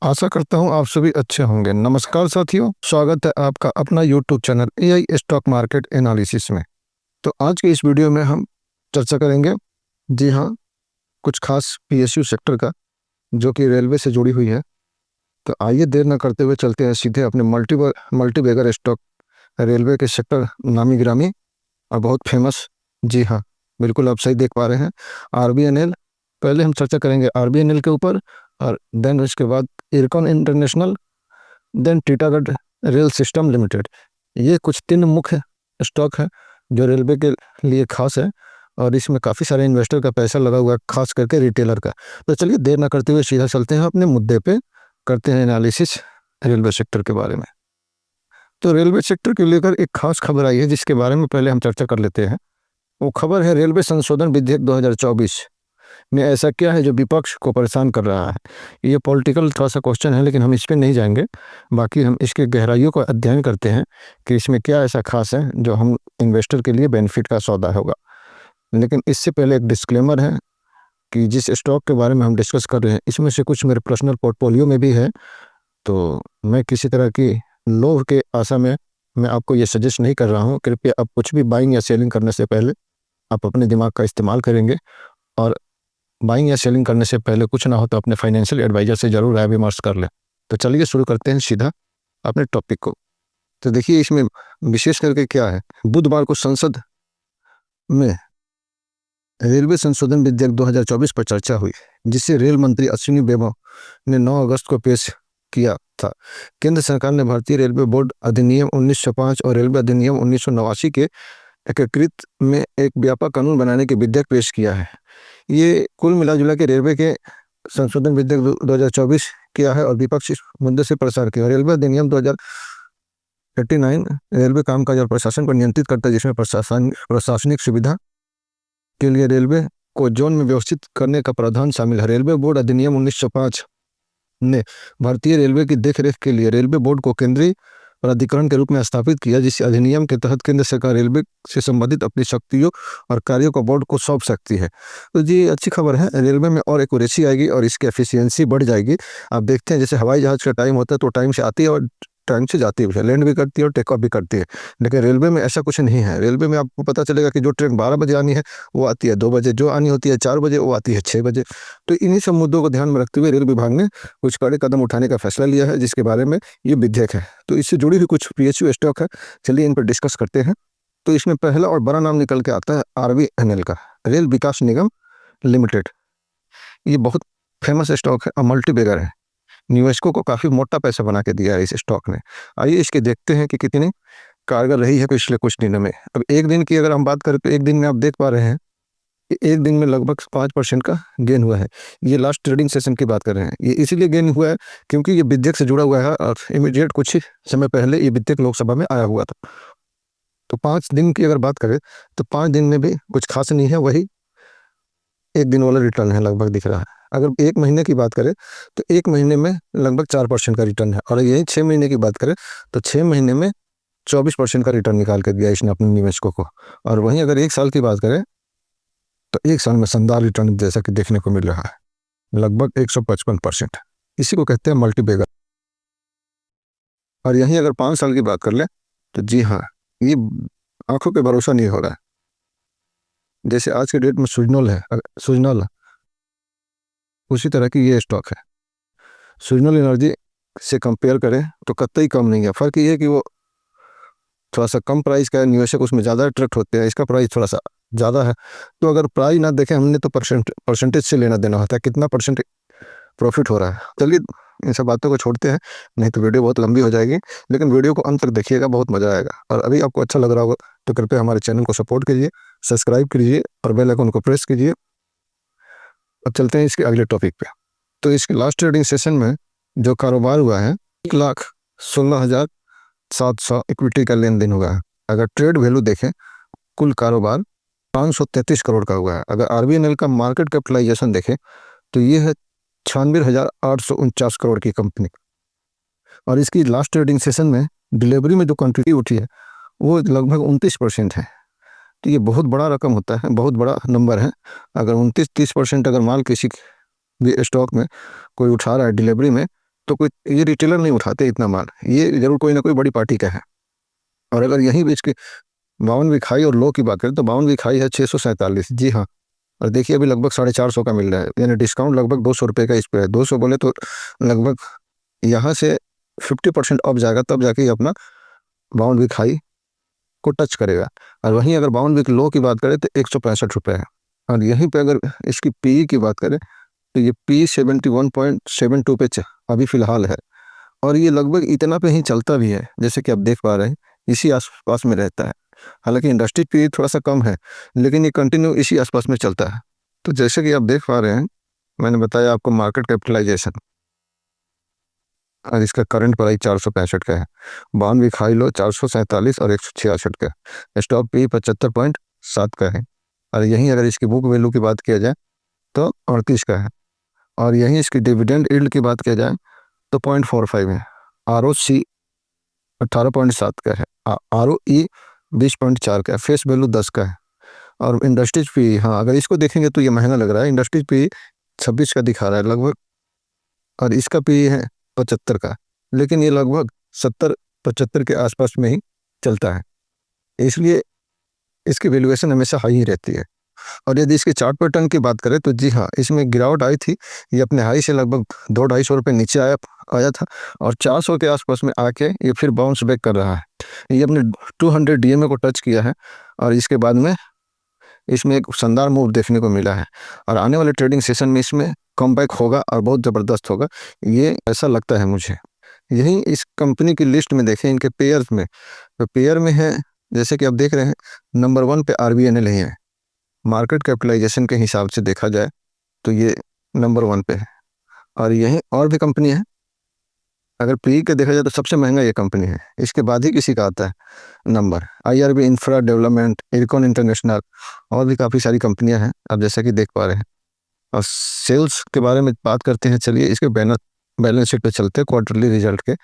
आशा करता हूँ आप सभी अच्छे होंगे। नमस्कार साथियों, स्वागत है आपका अपना YouTube channel AI stock market analysis में। तो आज के इस वीडियो में हम चर्चा करेंगे, जी हाँ, कुछ खास पीएसयू सेक्टर का जो कि रेलवे से जुड़ी हुई है। तो आइए देर न करते हुए चलते हैं सीधे अपने मल्टीबैगर स्टॉक रेलवे के सेक्टर नामी गिरामी और बहुत फेमस, जी हाँ, बिल्कुल आप सही देख पा रहे हैं, आरबीएनएल। पहले हम चर्चा करेंगे आरबीएनएल के ऊपर और देन उसके बाद Ircon international, then Titagarh rail system limited. ये कुछ 3 मुख्य स्टॉक है जो रेलवे के लिए खास है और इसमें काफ़ी सारे इन्वेस्टर का पैसा लगा हुआ है, खास करके रिटेलर का। तो चलिए देर ना करते हुए सीधा चलते हैं अपने मुद्दे पे, करते हैं एनालिसिस रेलवे सेक्टर के बारे में। तो रेलवे सेक्टर को लेकर एक खास खबर आई है जिसके बारे में पहले हम चर्चा कर लेते हैं। वो खबर है रेलवे संशोधन विधेयक 2024 में ऐसा क्या है जो विपक्ष को परेशान कर रहा है। ये पॉलिटिकल थोड़ा सा क्वेश्चन है, लेकिन हम इस पर नहीं जाएंगे। बाकी हम इसके गहराइयों का अध्ययन करते हैं कि इसमें क्या ऐसा खास है जो हम इन्वेस्टर के लिए बेनिफिट का सौदा होगा। लेकिन इससे पहले एक डिस्क्लेमर है कि जिस स्टॉक के बारे में हम डिस्कस कर रहे हैं इसमें से कुछ मेरे पर्सनल पोर्टफोलियो में भी है। तो मैं किसी तरह की लोभ के आशा में मैं आपको ये सजेस्ट नहीं कर रहा हूँ। कृपया आप कुछ भी बाइंग या सेलिंग करने से पहले आप अपने दिमाग का इस्तेमाल करेंगे और बाइंग या सेलिंग करने से पहले कुछ ना हो तो अपने फाइनेंशियल एडवाइजर से जरूर राय विमर्श कर लें। तो चलिए शुरू करते हैं सीधा अपने टॉपिक को। तो देखिए इसमें विशेष करके क्या है, बुधवार को संसद में रेलवे संशोधन विधेयक 2024 पर चर्चा हुई, जिसे रेल मंत्री अश्विनी वैष्णव ने 9 अगस्त को पेश किया था। केंद्र सरकार ने भारतीय रेलवे बोर्ड अधिनियम 1905 और रेलवे अधिनियम 1989 के एकीकृत में एक व्यापक कानून बनाने के विधेयक पेश किया है। ये कुल मिला-जुला के रेलवे के संशोधन विधेयक 2024 किया है और विपक्ष इस मुद्दे से प्रसार किया। रेलवे अधिनियम 2089 रेलवे कामकाज और प्रशासन को नियंत्रित करता है, जिसमें प्रशासनिक सुविधा के लिए रेलवे को जोन में व्यवस्थित करने का प्रावधान शामिल है। रेलवे बोर्ड अधिनियम 1905 ने भारतीय रेलवे की देखरेख के लिए रेलवे बोर्ड को केंद्रीय प्राधिकरण के रूप में स्थापित किया, जिस अधिनियम के तहत केंद्र सरकार रेलवे से संबंधित अपनी शक्तियों और कार्यों को बोर्ड को सौंप सकती है। तो जी अच्छी खबर है, रेलवे में और एक्यूरेसी आएगी और इसकी एफिशिएंसी बढ़ जाएगी। आप देखते हैं जैसे हवाई जहाज़ का टाइम होता है तो टाइम से आती है और टाइम से जाती है, लैंड भी करती है और टेक ऑफ भी करती है। लेकिन रेलवे में ऐसा कुछ नहीं है। रेलवे में आपको पता चलेगा कि जो ट्रेन 12 बजे आनी है वो आती है 2 बजे, जो आनी होती है 4 बजे वो आती है 6 बजे। तो इन्हीं सब मुद्दों को ध्यान में रखते हुए रेल विभाग ने कुछ कड़े कदम उठाने का फैसला लिया है, जिसके बारे में ये विधेयक है। तो इससे जुड़ी हुई कुछ पीएसयू स्टॉक है, चलिए इन पर डिस्कस करते हैं। तो इसमें पहला और बड़ा नाम निकल के आता है आरबीएनएल का, रेल विकास निगम लिमिटेड। ये बहुत फेमस स्टॉक है और मल्टीबैगर है। निवेशकों को काफ़ी मोटा पैसा बना के दिया है इस स्टॉक ने। आइए इसके देखते हैं कि कितनी कारगर रही है पिछले कुछ दिनों में। अब एक दिन की अगर हम बात करें तो एक दिन में आप देख पा रहे हैं कि एक दिन में लगभग 5% का गेन हुआ है। ये लास्ट ट्रेडिंग सेशन की बात कर रहे हैं। ये इसलिए गेन हुआ है क्योंकि ये विधेयक से जुड़ा हुआ है और इमीडिएट कुछ ही समय पहले ये विधेयक लोकसभा में आया हुआ था। तो 5 दिन की अगर बात करें तो 5 दिन में भी कुछ खास नहीं है, वही एक दिन वाला रिटर्न है लगभग दिख रहा है। अगर 1 महीने की बात करें तो 1 महीने में लगभग 4% का रिटर्न है और यही 6 महीने की बात करें तो 6 महीने में 24% का रिटर्न निकाल कर दिया इसने अपने निवेशकों को। और वहीं अगर 1 साल की बात करें तो 1 साल में शानदार रिटर्न जैसा कि देखने को मिल रहा है, लगभग 155%। इसी को कहते हैं मल्टीबैगर। और यहीं अगर 5 साल की बात कर लें तो जी हाँ, ये आंखों पे भरोसा नहीं हो रहा है। जैसे आज के डेट में सुजनल उसी तरह की ये स्टॉक है। सुजनल एनर्जी से कंपेयर करें तो कतई कम नहीं है। फ़र्क ये है कि वो थोड़ा सा कम प्राइस का है, निवेशक उसमें ज़्यादा अट्रैक्ट होते हैं, इसका प्राइस थोड़ा सा ज़्यादा है। तो अगर प्राइस ना देखें हमने तो परसेंटेज से लेना देना होता है, कितना परसेंट प्रॉफिट हो रहा है। चलिए इन सब बातों को छोड़ते हैं, नहीं तो वीडियो बहुत लंबी हो जाएगी। लेकिन वीडियो को अंत तक देखिएगा, बहुत मज़ा आएगा। और अभी आपको अच्छा लग रहा होगा तो कृपया हमारे चैनल को सपोर्ट कीजिए, सब्सक्राइब कीजिए और बेल आइकन को प्रेस कीजिए। अब चलते हैं इसके अगले टॉपिक पे। तो इसके लास्ट ट्रेडिंग सेशन में जो कारोबार हुआ है 1,16,700 इक्विटी का लेन देन हुआ है। अगर ट्रेड वैल्यू देखें कुल कारोबार 533 करोड़ का हुआ है। अगर आरबीएनएल का मार्केट कैपिटलाइजेशन देखें तो ये है 96,849 करोड़ की कंपनी। और इसकी लास्ट ट्रेडिंग सेशन में डिलीवरी में जो क्वांटिटी उठी है वो लगभग 29% है। तो ये बहुत बड़ा रकम होता है, बहुत बड़ा नंबर है। अगर 29-30% अगर माल किसी भी स्टॉक में कोई उठा रहा है डिलीवरी में तो कोई ये रिटेलर नहीं उठाते इतना माल, ये जरूर कोई ना कोई बड़ी पार्टी का है। और अगर यहीं बीच के बावन बिखाई और लो की बात करें तो बावन बिखाई है 647, जी हाँ। और देखिए अभी लगभग 450 का मिल रहा है, यानी डिस्काउंट लगभग 200 रुपये का इस पर है। 200 बोले तो लगभग यहाँ से 50% ऑफ जाएगा, तब जाके ये अपना बावन बिखाई को टच करेगा। और वहीं अगर बावन बिक लो की बात करें तो 165 रुपये है। और यहीं पे अगर इसकी पी की बात करें तो ये पी 71.72 पे अभी फिलहाल है। और ये लगभग इतना पे ही चलता भी है, जैसे कि आप देख पा रहे हैं इसी आसपास में रहता है। हालांकि इंडस्ट्री पी थोड़ा सा कम है, लेकिन ये कंटिन्यू इसी आसपास में चलता है। तो जैसे कि आप देख पा रहे हैं, मैंने बताया आपको मार्केट कैपिटलाइजेशन, और इसका करंट प्राइस 465 का है। बावन बिखाई लो 447 और 166 का। स्टॉक पी 75.7 का है। और यहीं अगर इसकी बुक वैल्यू की बात किया जाए तो 38 का है। और यहीं इसकी डिविडेंड यील्ड की बात किया जाए तो 0.45 है। ROC 18.7 का है। ROE 20.4 का है। फेस वैल्यू 10 का है। और इंडस्ट्रीज पी, हाँ अगर इसको देखेंगे तो ये महंगा लग रहा है। इंडस्ट्रीज पी 26 का दिखा रहा है लगभग, और इसका पी है 75 का, लेकिन ये लगभग 70-75 के आसपास में ही चलता है, इसलिए इसकी वैल्यूएशन हमेशा हाई ही रहती है। और यदि इसके चार्ट पैटर्न की बात करें तो जी हाँ, इसमें गिरावट आई थी। ये अपने हाई से लगभग 200-250 रुपये नीचे आया था, और 400 के आसपास में आके ये फिर बाउंस बैक कर रहा है। ये अपने 200 DMA को टच किया है, और इसके बाद में इसमें एक शानदार मूव देखने को मिला है। और आने वाले ट्रेडिंग सेशन में इसमें कम बैक होगा और बहुत ज़बरदस्त होगा, ये ऐसा लगता है मुझे। यहीं इस कंपनी की लिस्ट में देखें, इनके पेयर्स में, तो पेयर में है जैसे कि आप देख रहे हैं, नंबर 1 पे RVNL ही है। मार्केट कैपिटलाइजेशन के हिसाब से देखा जाए तो ये नंबर 1 पे है। और यहीं और भी कंपनी है, अगर पी के देखा जाए तो सबसे महंगा ये कंपनी है। इसके बाद ही किसी का आता है number. IRB infra development, IRCON international, और भी काफ़ी सारी कंपनियां हैं आप जैसा कि देख पा रहे हैं। और सेल्स के बारे में बात करते हैं, चलिए इसके बैलेंस शीट पे चलते हैं। क्वार्टरली रिजल्ट के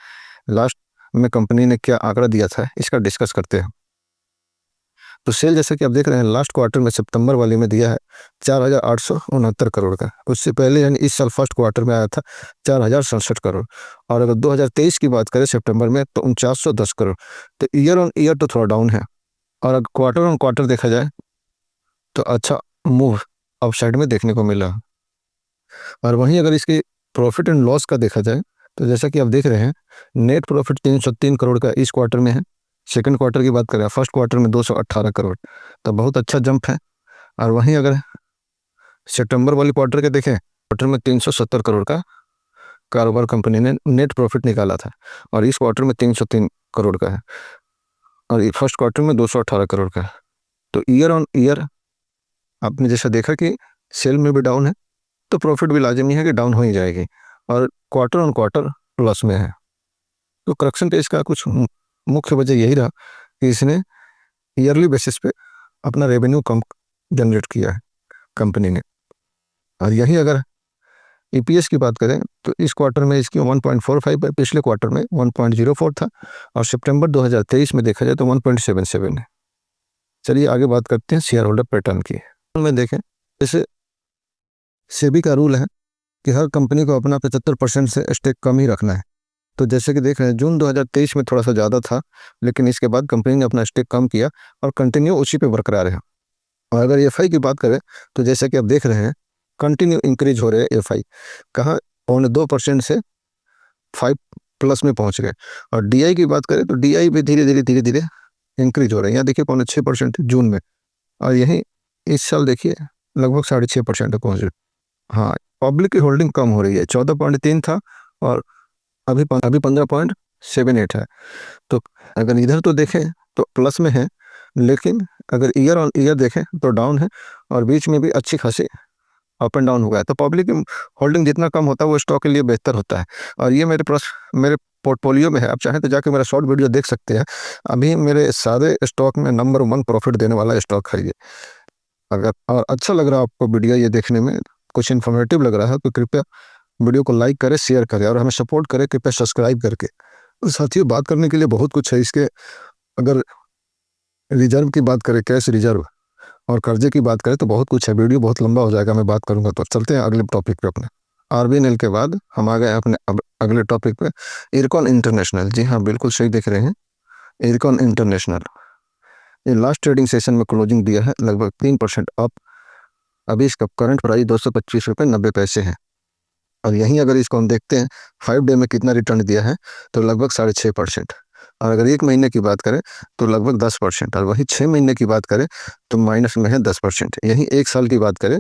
लास्ट में कंपनी ने क्या आंकड़ा दिया था इसका डिस्कस करते हैं। तो सेल जैसा कि आप देख रहे हैं, लास्ट क्वार्टर में सितंबर वाली में दिया है 4,869 करोड़ का। उससे पहले यानी इस साल फर्स्ट क्वार्टर में आया था 4,067 करोड़। और अगर 2023 की बात करें सितंबर में तो 4,910 करोड़। तो ईयर ऑन ईयर तो थोड़ा डाउन है, और अगर क्वार्टर ऑन क्वार्टर देखा जाए तो अच्छा मूव अपसाइड में देखने को मिला। और वहीं अगर इसकी प्रॉफिट एंड लॉस का देखा जाए तो जैसा कि आप देख रहे हैं, नेट प्रॉफिट 303 करोड़ का इस क्वार्टर में है। सेकंड क्वार्टर की बात करें, फर्स्ट क्वार्टर में 218 करोड़, तो बहुत अच्छा जंप है। और वहीं अगर सितंबर वाली क्वार्टर के देखें, क्वार्टर में 370 करोड़ का कारोबार कंपनी ने नेट प्रॉफिट निकाला था, और इस क्वार्टर में 303 करोड़ का है, और फर्स्ट क्वार्टर में 218 करोड़ का है। तो ईयर ऑन ईयर आपने जैसा देखा कि सेल में भी डाउन है, तो प्रॉफिट भी लाजमी है कि डाउन हो ही जाएगी। और क्वार्टर ऑन क्वार्टर प्लस में है। तो करेक्शन टेस्ट का कुछ मुख्य वजह यही रहा कि इसने ईयरली बेसिस पे अपना रेवेन्यू कम जनरेट किया है कंपनी ने। और यही अगर EPS की बात करें तो इस क्वार्टर में इसकी 1.45 है, पिछले क्वार्टर में 1.04 था, और सितंबर 2023 में देखा जाए तो 1.77 है। चलिए आगे बात करते हैं शेयर होल्डर पैटर्न की। में देखें, जैसे सेबी का रूल है कि हर कंपनी को अपना 75% से स्टेक कम ही रखना है। तो जैसे कि देख रहे हैं, जून 2023 में थोड़ा सा ज़्यादा था, लेकिन इसके बाद कंपनी ने अपना स्टेक कम किया और कंटिन्यू उसी पे बरकरार है। और अगर FI की बात करें तो जैसे कि आप देख रहे हैं, कंटिन्यू इंक्रीज हो रहे हैं FI, कहाँ 2% से 5+ में पहुंच गए। और DI की बात करें तो DI भी धीरे धीरे इंक्रीज हो रहे हैं। यहाँ देखिए 6.5% जून में, और यहीं इस साल देखिए लगभग 6.5% तक पहुँच रहे। हाँ, पब्लिक की होल्डिंग कम हो रही है, 14.3 था और अभी 15.78 है। तो अगर इधर तो देखें तो प्लस में है, लेकिन अगर ईयर ऑन ईयर देखें तो डाउन है, और बीच में भी अच्छी खासी अप एंड डाउन हुआ है। तो पब्लिक होल्डिंग जितना कम होता है वो स्टॉक के लिए बेहतर होता है। और ये मेरे पोर्टफोलियो में है, आप चाहें तो जाके मेरा शॉर्ट वीडियो देख सकते हैं। अभी मेरे सारे स्टॉक में नंबर 1 प्रॉफिट देने वाला स्टॉक है ये। अगर और अच्छा लग रहा है आपको वीडियो ये देखने में, कुछ इन्फॉर्मेटिव लग रहा है, तो कृपया वीडियो को लाइक करें, शेयर करें, और हमें सपोर्ट करें कृपया सब्सक्राइब करके। साथियों, बात करने के लिए बहुत कुछ है इसके। अगर रिजर्व की बात करें, कैश रिजर्व और कर्जे की बात करें तो बहुत कुछ है। वीडियो बहुत लंबा हो जाएगा, मैं बात करूंगा। तो चलते हैं अगले टॉपिक पे अपने। RVNL के बाद हम आ गए अपने अगले टॉपिक पे इरकॉन इंटरनेशनल। जी हाँ, बिल्कुल सही देख रहे हैं, इरकॉन इंटरनेशनल। ये लास्ट ट्रेडिंग सेशन में क्लोजिंग दिया है लगभग 3% अप। अभी इसका करंट प्राइस 225 रुपये 90 पैसे है। और यहीं अगर इसको हम देखते हैं 5 डे में कितना रिटर्न दिया है, तो लगभग 6.5%। और अगर 1 महीने की बात करें तो लगभग 10%। और वही 6 महीने की बात करें तो माइनस में है 10%। यहीं 1 साल की बात करें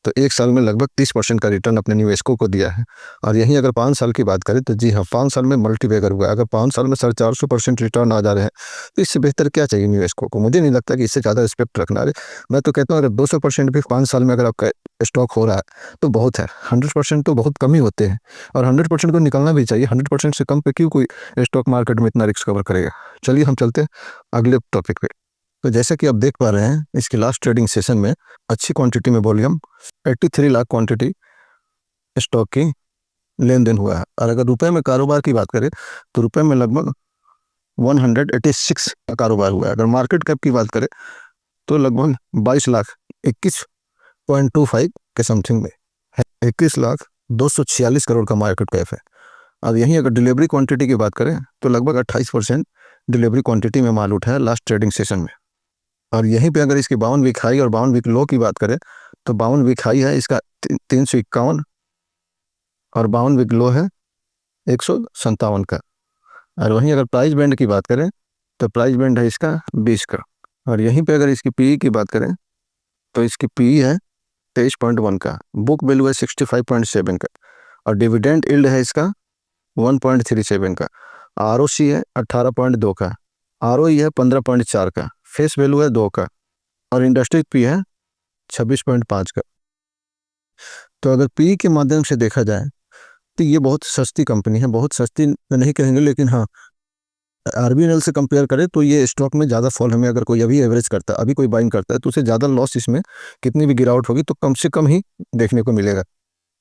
तो 1 साल में लगभग 30% का रिटर्न अपने निवेशकों को दिया है। और यहीं अगर 5 साल की बात करें तो जी हाँ, 5 साल में मल्टीबैगर हुआ है। अगर 5 साल में 450% रिटर्न आ जा रहे हैं तो इससे बेहतर क्या चाहिए निवेशकों को। मुझे नहीं लगता कि इससे ज़्यादा रिस्पेक्ट रखना है। मैं तो कहता हूँ अगर 200% भी 5 साल में अगर आपका स्टॉक हो रहा है तो बहुत है। 100% तो बहुत कम ही होते हैं, और 100% को निकलना भी चाहिए। 100% से कम पे क्यों कोई स्टॉक मार्केट में इतना रिस्क कवर करेगा। चलिए हम चलते हैं अगले टॉपिक पे। तो जैसा कि आप देख पा रहे हैं, इसके लास्ट ट्रेडिंग सेशन में अच्छी क्वांटिटी में वॉल्यूम 83 लाख क्वांटिटी स्टॉक की लेन देन हुआ है। और अगर रुपए में कारोबार की बात करें तो रुपए में लगभग 186 का कारोबार हुआ है। अगर मार्केट कैप की बात करें तो लगभग 22 लाख 21.25 के समथिंग में है। 21 लाख 246 करोड़ का मार्केट कैप है। और यहीं अगर डिलीवरी क्वांटिटी की बात करें तो लगभग 28% डिलीवरी क्वांटिटी में माल उठा है लास्ट ट्रेडिंग सेशन में। और यहीं पे अगर इसकी 52 वीक हाई और 52 वीक लो की बात करें तो 52 वीक हाई है इसका 351, और 52 वीक लो है 157 का। और वहीं अगर प्राइस बैंड की बात करें तो प्राइस बैंड है इसका 20 का। और यहीं पे अगर इसकी पीई की बात करें तो इसकी पीई है 23.1 का, बुक वैल्यू है 65.7 का, और डिविडेंड यील्ड है इसका 1.37 का, आरओसी है 18.2 का, आरओई है 15.4 का, फेस वैल्यू है 2 का, और इंडस्ट्री पी है 26.5 का। तो अगर पी के माध्यम से देखा जाए तो ये बहुत सस्ती कंपनी है। बहुत सस्ती नहीं कहेंगे, लेकिन हाँ, आरबीएनएल से कंपेयर करें तो ये स्टॉक में ज़्यादा फॉल हमें, अगर कोई अभी एवरेज करता है, अभी कोई बाइंग करता है, तो उसे ज़्यादा लॉस इसमें कितनी भी गिरावट होगी तो कम से कम ही देखने को मिलेगा।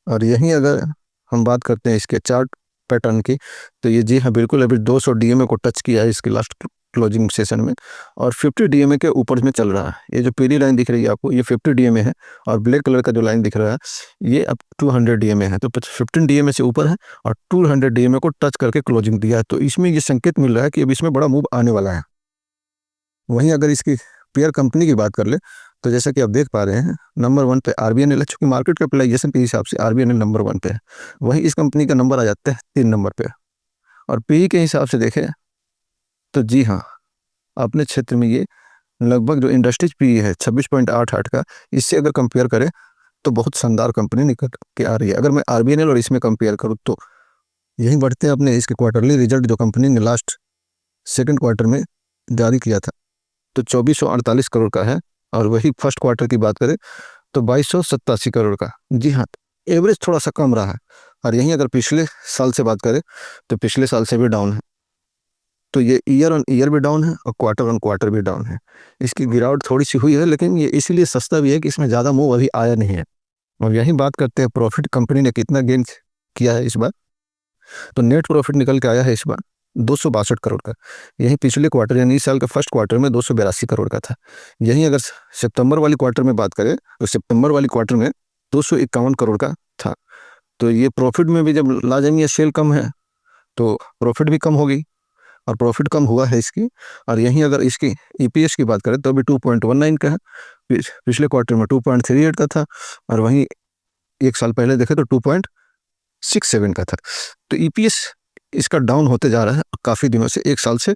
और यहीं अगर हम बात करते हैं इसके चार्ट पैटर्न की तो ये जी हाँ, बिल्कुल अभी 200 डीएमए को टच किया है इसके लास्ट क्लोजिंग सेशन में, और 50 डीएमए के ऊपर में चल रहा है। ये जो पीली लाइन दिख रही है आपको, ये 50 डीएमए है, और ब्लैक कलर का जो लाइन दिख रहा है ये अब 200 डीएमए है। तो 15 डीएमए से ऊपर है और 200 डीएमए को टच करके क्लोजिंग दिया है। तो इसमें ये संकेत मिल रहा है कि अब इसमें बड़ा मूव आने वाला है। वहीं अगर इसकी पेयर कंपनी की बात कर ले तो जैसा कि आप देख पा रहे हैं, नंबर 1 पे आरबीएनएल है। चूंकि मार्केट कैपिटलाइजेशन के हिसाब से आरबीएनएल नंबर 1 पे है, वहीं इस कंपनी का नंबर आ जाता है 3 नंबर पे। और पीई के हिसाब से देखें तो जी हाँ, अपने क्षेत्र में ये लगभग जो इंडस्ट्रीज पीई है 26.88 का, इससे अगर कंपेयर करें तो बहुत शानदार कंपनी निकल के आ रही है। अगर मैं आरबीएनएल और इसमें कंपेयर करूँ तो यहीं बढ़ते हैं अपने इसके क्वार्टरली रिजल्ट जो कंपनी ने लास्ट सेकेंड क्वार्टर में जारी किया था तो 2448 करोड़ का है। और वही फर्स्ट क्वार्टर की बात करें तो 2287 करोड़ का। जी हाँ, एवरेज थोड़ा सा कम रहा है। और यहीं अगर पिछले साल से बात करें तो पिछले साल से भी डाउन है। तो ये ईयर ऑन ईयर भी डाउन है और क्वार्टर ऑन क्वार्टर भी डाउन है। इसकी गिरावट थोड़ी सी हुई है, लेकिन ये इसलिए सस्ता भी है कि इसमें ज़्यादा मूव अभी आया नहीं है। और यहीं बात करते हैं प्रॉफिट कंपनी ने कितना गेन किया है इस बार। तो नेट प्रॉफिट निकल के आया है इस बार 262 करोड़ का। यहीं पिछले क्वार्टर यानी इस साल का फर्स्ट क्वार्टर में 282 करोड़ का था। यहीं अगर सितंबर वाली क्वार्टर में बात करें तो सितंबर वाली क्वार्टर में 251 करोड़ का था। तो ये प्रॉफिट में भी जब लाजमी सेल कम है तो प्रॉफिट भी कम होगी, और प्रॉफिट कम हुआ है इसकी। और यहीं अगर इसकी ईपीएस की बात करें तो अभी 2.19 का है, पिछले क्वार्टर में 2.38 का था, और वहीं 1 साल पहले देखे तो 2.67 का था। तो ईपीएस इसका डाउन होते जा रहा है काफ़ी दिनों से, 1 साल से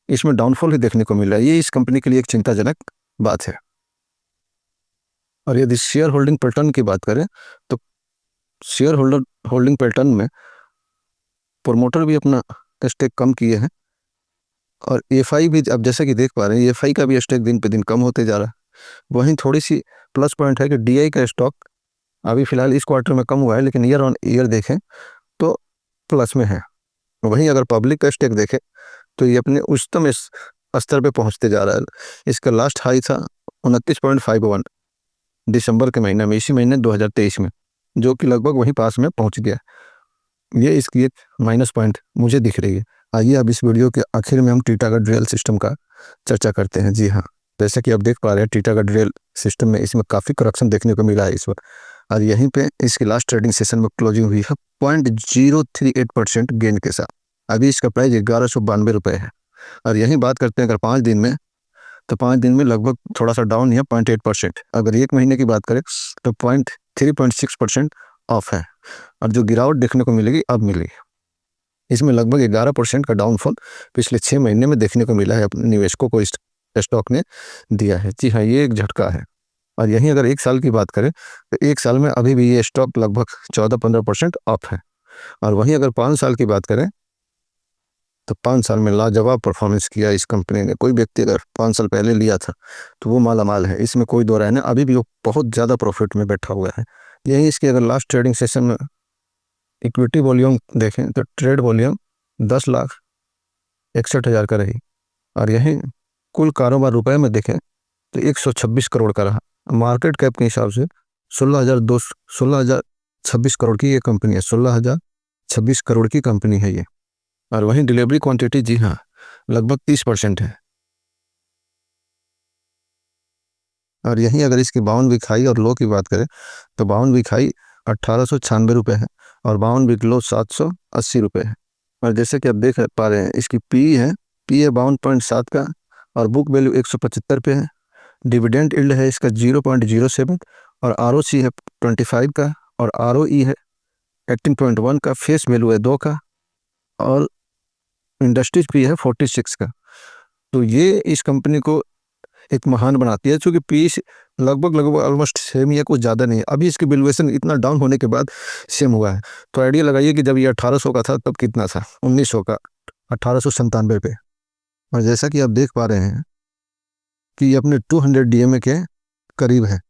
इसमें डाउनफॉल ही देखने को मिल रहा है। ये इस कंपनी के लिए एक चिंताजनक बात है। और यदि शेयर होल्डिंग पैटर्न की बात करें तो शेयर होल्डिंग पैटर्न में प्रोमोटर भी अपना स्टेक कम किए हैं, और एफआई भी अब जैसा कि देख पा रहे हैं एफआई का भी स्टेक दिन पे दिन कम होते जा रहा है। वहीं थोड़ी सी प्लस पॉइंट है कि डीआई का स्टॉक अभी फिलहाल इस क्वार्टर में कम हुआ है, लेकिन ईयर ऑन ईयर देखें तो प्लस में है। वहीं अगर पब्लिक का स्टेक देखें तो ये अपने उच्चतम स्तर पे पहुंचते जा रहा है। इसका लास्ट हाई था 29.51 दिसंबर के महीने में, इसी महीने 2023 में, जो कि लगभग वहीं पास में पहुंच गया। ये इसकी एक माइनस पॉइंट मुझे दिख रही है। आइए अब इस वीडियो के आखिर में हम टीटागढ़ रेल सिस्टम का चर्चा करते हैं। जी हाँ, जैसा कि आप देख पा रहे हैं टीटागढ़ रेल सिस्टम में इसमें काफ़ी करप्शन देखने को मिला है इस बार। और यहीं पे इसकी लास्ट ट्रेडिंग सेशन में क्लोजिंग हुई है 0.038% गेन के साथ। अभी इसका प्राइस 1192 रुपये है। और यहीं बात करते हैं अगर 5 दिन में, तो 5 दिन में लगभग थोड़ा सा डाउन है 0.8%। अगर 1 महीने की बात करें तो 3.6% ऑफ है। और जो गिरावट देखने को मिलेगी अब मिलेगी, इसमें लगभग 11% का डाउनफॉल पिछले 6 महीने में देखने को मिला है अपने निवेशकों को इस स्टॉक ने दिया है। जी हाँ, ये एक झटका है। और यहीं अगर 1 साल की बात करें तो 1 साल में अभी भी ये स्टॉक लगभग 14-15% ऑफ है। और वहीं अगर 5 साल की बात करें तो 5 साल में लाजवाब परफॉर्मेंस किया इस कंपनी ने। कोई व्यक्ति अगर 5 साल पहले लिया था तो वो मालामाल है, इसमें कोई दो राय नहीं। अभी भी वो बहुत ज़्यादा प्रॉफिट में बैठा हुआ है। यही इसकी अगर लास्ट ट्रेडिंग सेशन में इक्विटी वॉल्यूम देखें तो ट्रेड वॉल्यूम 10,61,000 का रही। और यही कुल कारोबार रुपए में देखें तो 126 करोड़ का रहा। मार्केट कैप के हिसाब से 16,26 करोड़ की ये कंपनी है। 16,026 करोड़ की कंपनी है ये। और वहीं डिलीवरी क्वांटिटी, जी हाँ, लगभग 30% है। और यहीं अगर इसकी बाउन वीक हाई और लो की बात करें तो बाउन वीक हाई 1896 रुपये है और बाउन वीक लो 780 रुपये है। और जैसे कि आप देख पा रहे हैं इसकी पी है 52.7 का और बुक वैल्यू 175 पे है। डिविडेंड यील्ड है इसका 0.07 और आरओसी है 25 का और आरओई है 18.1 का। फेस वैल्यू है 2 का और इंडस्ट्रीज पी है 46 का। तो ये इस कंपनी को एक महान बनाती है, क्योंकि पी लगभग ऑलमोस्ट सेम ही है, कुछ ज़्यादा नहीं है। अभी इसकी वैल्यूएशन इतना डाउन होने के बाद सेम हुआ है। तो आइडिया लगाइए कि जब ये 1800 का था तब कितना था, 1900 का, 1897 पे। और जैसा कि आप देख पा रहे हैं कि ये अपने 200 डीएमए के करीब है।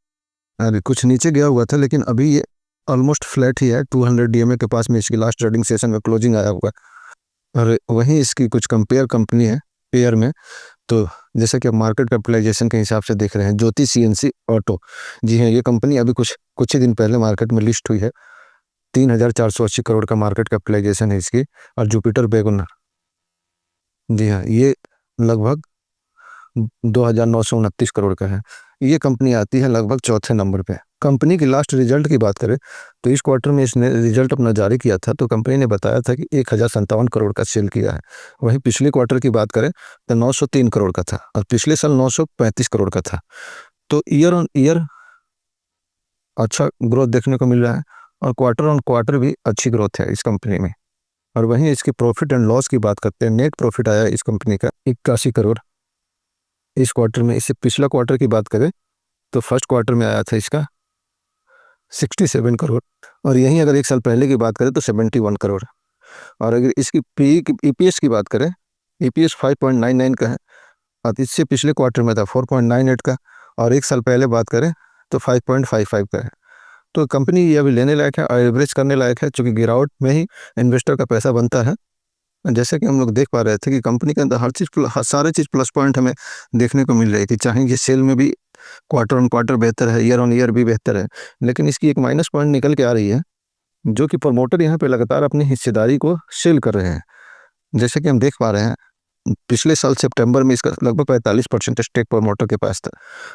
अरे कुछ नीचे गया हुआ था लेकिन अभी ये ऑलमोस्ट फ्लैट ही है। 200 डीएमए के पास में इसकी लास्ट ट्रेडिंग सेशन में क्लोजिंग आया हुआ है। और वहीं इसकी कुछ कंपेयर कंपनी है पेयर में, तो जैसे कि आप मार्केट कैपिटलाइजेशन के हिसाब से देख रहे हैं ज्योति सीएनसी ऑटो। जी हाँ, ये कंपनी अभी कुछ ही दिन पहले मार्केट में लिस्ट हुई है। 3,480 करोड़ का मार्केट कैपिटलाइजेशन है इसकी। और जुपिटर वैगनर, जी हाँ, ये लगभग 2,929 करोड़ का है। ये कंपनी आती है लगभग चौथे नंबर पे। कंपनी की लास्ट रिजल्ट की बात करें तो इस क्वार्टर में इसने रिजल्ट अपना जारी किया था, तो कंपनी ने बताया था कि 1,057 करोड़ का सेल किया है। वहीं पिछले क्वार्टर की बात करें तो 903 करोड़ का था और पिछले साल 935 करोड़ का था। तो ईयर ऑन ईयर अच्छा ग्रोथ देखने को मिल रहा है और क्वार्टर ऑन क्वार्टर भी अच्छी ग्रोथ है इस कंपनी में। और वहीं इसकी प्रॉफिट एंड लॉस की बात करते हैं, नेट प्रॉफिट आया इस कंपनी का 81 करोड़ इस क्वार्टर में। इससे पिछला क्वार्टर की बात करें तो फर्स्ट क्वार्टर में आया था इसका 67 करोड़। और यहीं अगर 1 साल पहले की बात करें तो 71 करोड़। और अगर इसकी ईपीएस की बात करें, ईपीएस 5.99 का है और इससे पिछले क्वार्टर में था 4.98 का। और 1 साल पहले बात करें तो 5.55 का है। तो कंपनी ये अभी लेने लायक है और एवरेज करने लायक है, चूँकि गिरावट में ही इन्वेस्टर का पैसा बनता है। जैसे कि हम लोग देख पा रहे थे कि कंपनी के अंदर सारे चीज़ प्लस पॉइंट हमें देखने को मिल रही थी। चाहे ये सेल में भी क्वार्टर ऑन क्वार्टर बेहतर है, ईयर ऑन ईयर भी बेहतर है, लेकिन इसकी एक माइनस पॉइंट निकल के आ रही है, जो कि प्रमोटर यहाँ पे लगातार अपनी हिस्सेदारी को सेल कर रहे हैं। जैसे कि हम देख पा रहे हैं पिछले साल सितंबर में इसका लगभग 45% स्टेक प्रमोटर के पास था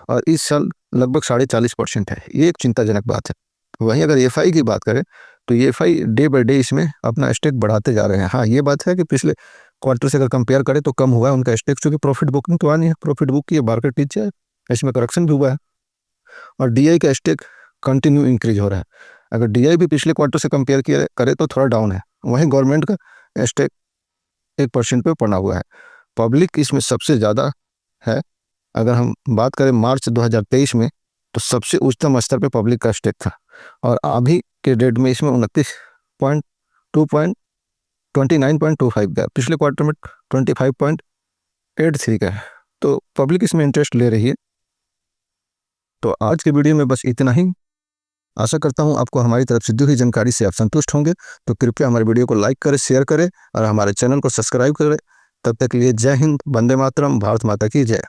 और इस साल लगभग 40.5% है। ये एक चिंताजनक बात है। वहीं अगर एफआई की बात करें तो ये एफआई डे बाई डे इसमें अपना स्टेक बढ़ाते जा रहे हैं। हाँ, ये बात है कि पिछले क्वार्टर से अगर कंपेयर करें तो कम हुआ है उनका स्टेक, क्योंकि प्रॉफिट बुकिंग तो आनी है, प्रॉफिट बुक की मार्केट नीचे है, इसमें करेक्शन भी हुआ है। और डीआई का स्टेक कंटिन्यू इंक्रीज हो रहा है। अगर डीआई भी पिछले क्वार्टर से कंपेयर किया करे तो थोड़ा डाउन है। वहीं गवर्नमेंट का स्टेक 1% पे पड़ा हुआ है। पब्लिक इसमें सबसे ज़्यादा है। अगर हम बात करें मार्च 2023 में तो सबसे उच्चतम स्तर पे पब्लिक का स्टेक था और अभी के डेट में इसमें 29.25 का है। पिछले क्वार्टर में 25.83 का है। तो पब्लिक इसमें इंटरेस्ट ले रही है। तो आज के वीडियो में बस इतना ही। आशा करता हूं आपको हमारी तरफ से दी हुई जानकारी से आप संतुष्ट होंगे। तो कृपया हमारे वीडियो को लाइक करें, शेयर करें और हमारे चैनल को सब्सक्राइब करें। तब तक के लिए जय हिंद, वंदे मातरम, भारत माता की जय।